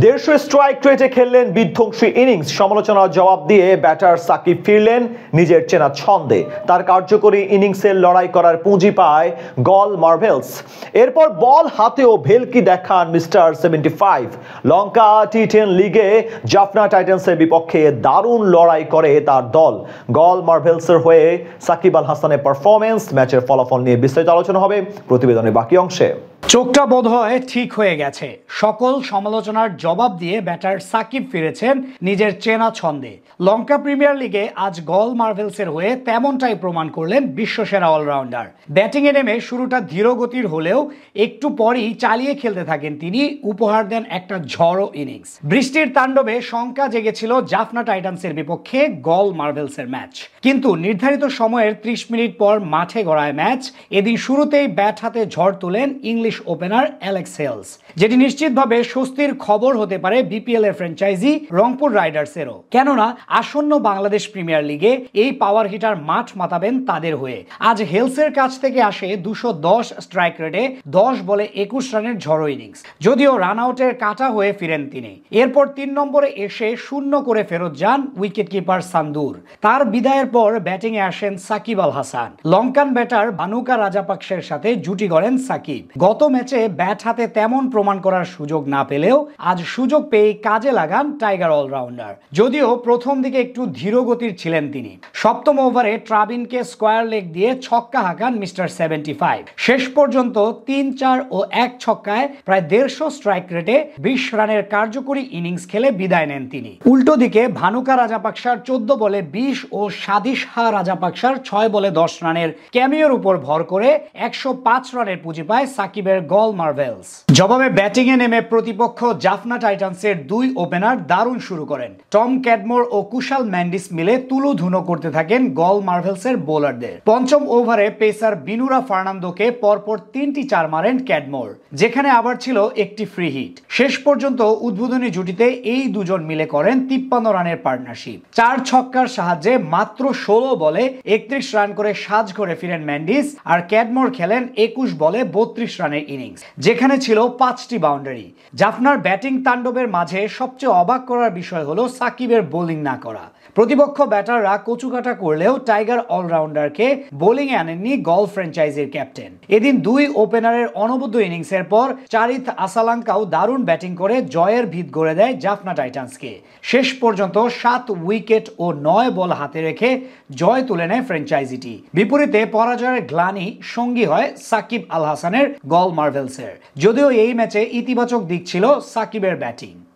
দেড়শো স্ট্রাইক রেটে খেললেন বিধ্বংসী ইনিংস, সমালোচনার জবাব দিয়ে ব্যাটার সাকিব ফিরলেন নিজের চেনা ছন্দে। তার কার্যকরী ইনিংসের লড়াই করার পুঁজি পায় গল মার্ভেলস। এরপর বল হাতেও ভেলকি দেখান মিস্টার 75। লঙ্কা টি10 লিগে জাফনা টাইটান্সের বিপক্ষে দারুণ লড়াই করে তার দল। গল মার্ভেলসের হয়ে সাকিব আল হাসানের পারফরমেন্স, ম্যাচের ফলাফল নিয়ে বিস্তারিত আলোচনা হবে প্রতিবেদনের বাকি অংশে। চোখটা বোধহয় ঠিক হয়ে গেছে। সকল সমালোচনার জবাব দিয়ে ব্যাটার সাকিব ফিরেছেন নিজের চেনা ছন্দে। লঙ্কা প্রিমিয়ার লিগে আজ গল মার্ভেলসের হয়ে তেমনটাই প্রমাণ করলেন বিশ্বসেরা অলরাউন্ডার। ব্যাটিংয়ে নেমে শুরুটা ধীরগতির হলেও একটু পরই চালিয়ে খেলতে থাকেন তিনি, উপহার দেন একটা ঝড়ো ইনিংস। বৃষ্টির তাণ্ডবে শঙ্কা জেগেছিল জাফনা টাইটান্সের বিপক্ষে গল মার্ভেলসের ম্যাচ, কিন্তু নির্ধারিত সময়ের 30 মিনিট পর মাঠে গড়ায় ম্যাচ। এদিন শুরুতেই ব্যাট হাতে ঝড় তোলেন ইংলিশ ওপেনার অ্যালেক্স হেলস, যেটি নিশ্চিতভাবে স্বস্তির খবর হতে পারে বিপিএল এর ফ্র্যাঞ্চাইজি রংপুর রাইডার্সেরও। কেননা আসন্ন বাংলাদেশ প্রিমিয়ার লিগে এই পাওয়ার হিটার মাঠ মাতাবেন তাদের হয়ে। আজ হেলসের কাছ থেকে আসে 210 স্ট্রাইক রেটে 10 বলে 21 রানের ঝড়ো ইনিংস। যদিও রান আউটের কাটা হয়ে ফিরেন তিনি। এরপর 3 নম্বরে এসে শূন্য করে ফেরত যান উইকেট কিপার সান্দুর। তার বিদায়ের পর ব্যাটিংয়ে আসেন সাকিব আল হাসান। লঙ্কান ব্যাটার ভানুকা রাজাপাকসের সাথে জুটি গড়েন সাকিব। গত ম্যাচে ব্যাট হাতে তেমন প্রমাণ করার সুযোগ না পেলেও আজ সুযোগ পেয়ে কাজে লাগান টাইগার অলরাউন্ডার। যদিও প্রথম দিকে একটু ধীরগতির ছিলেন তিনি। সপ্তম ওভারে ট্রাভিনকে স্কোয়ার লেগ দিয়ে ছক্কা হাঁকান মিস্টার 75। শেষ পর্যন্ত 3, 4 ও 1 ছক্কায় প্রায় 150 স্ট্রাইক রেটে 20 রানের কার্যকরী ইনিংস খেলে বিদায় নেন তিনি। উল্টো দিকে ভানুকা রাজাপাকসার 14 বলে 20 ও সাদিশহা রাজাপাকসার 6 বলে 10 রানের ক্যামিওর উপর ভর করে 105 রানের পুঁজি পায় সাকিবের গল মার্ভেলস। জবাবে ব্যাটিংয়ে নেমে প্রতিপক্ষ জাফনা টাইটান্সের 2 ওপেনার দারুণ শুরু করেন। টম ক্যাডমোর ও কুশাল ম্যান্ডিস মিলে তুলোধুনো করতে থাকেন গল মার্ভেলসের বোলারদের। পঞ্চম ওভারে পেসার বিনুরা ফার্নান্দোকে পরপর 3টি 4 মারেন ক্যাডমোর, যেখানে আবার ছিল একটি ফ্রি হিট। শেষ পর্যন্ত উদ্বোধনী জুটিতে এই দুজন মিলে করেন 53 রানের পার্টনারশিপ। 4 ছক্কার সাহায্যে মাত্র 16 বলে 31 রান করে সাজ করে ফিরেন ম্যান্ডিস, আর ক্যাডমোর খেলেন 21 বলে 32 রানের ইনিংস, যেখানে ছিল 5টি বাউন্ডারি। জাফনার ব্যাটিং তাণ্ডবের মাঝে সবচেয়ে অবাক করার বিষয় হলো সাকিবের বোলিং না করা। প্রতিপক্ষ ব্যাটাররা কচুকাটা করলেও টাইগার অলরাউন্ডারকে বোলিংয়ে আনেননি গল ফ্র্যাঞ্চাইজির ক্যাপ্টেন। এদিন 2 ওপেনারের অনবদ্য ইনিংসের পর চারিথ আসালাঙ্কাও দারুণ ব্যাটিং করে জয়ের ভিত গড়ে দেয় জাফনা টাইটান্সকে। শেষ পর্যন্ত 7 উইকেট ও 9 বল হাতে রেখে জয় তুলে নেয় ফ্র্যাঞ্চাইজিটি। বিপরীতে পরাজয়ের গ্লানি সঙ্গী হয় সাকিব আল হাসানের গল মার্ভেলসের। যদিও এই ম্যাচে ইতিবাচক দিক ছিল সাকিবের ব্যাটিং।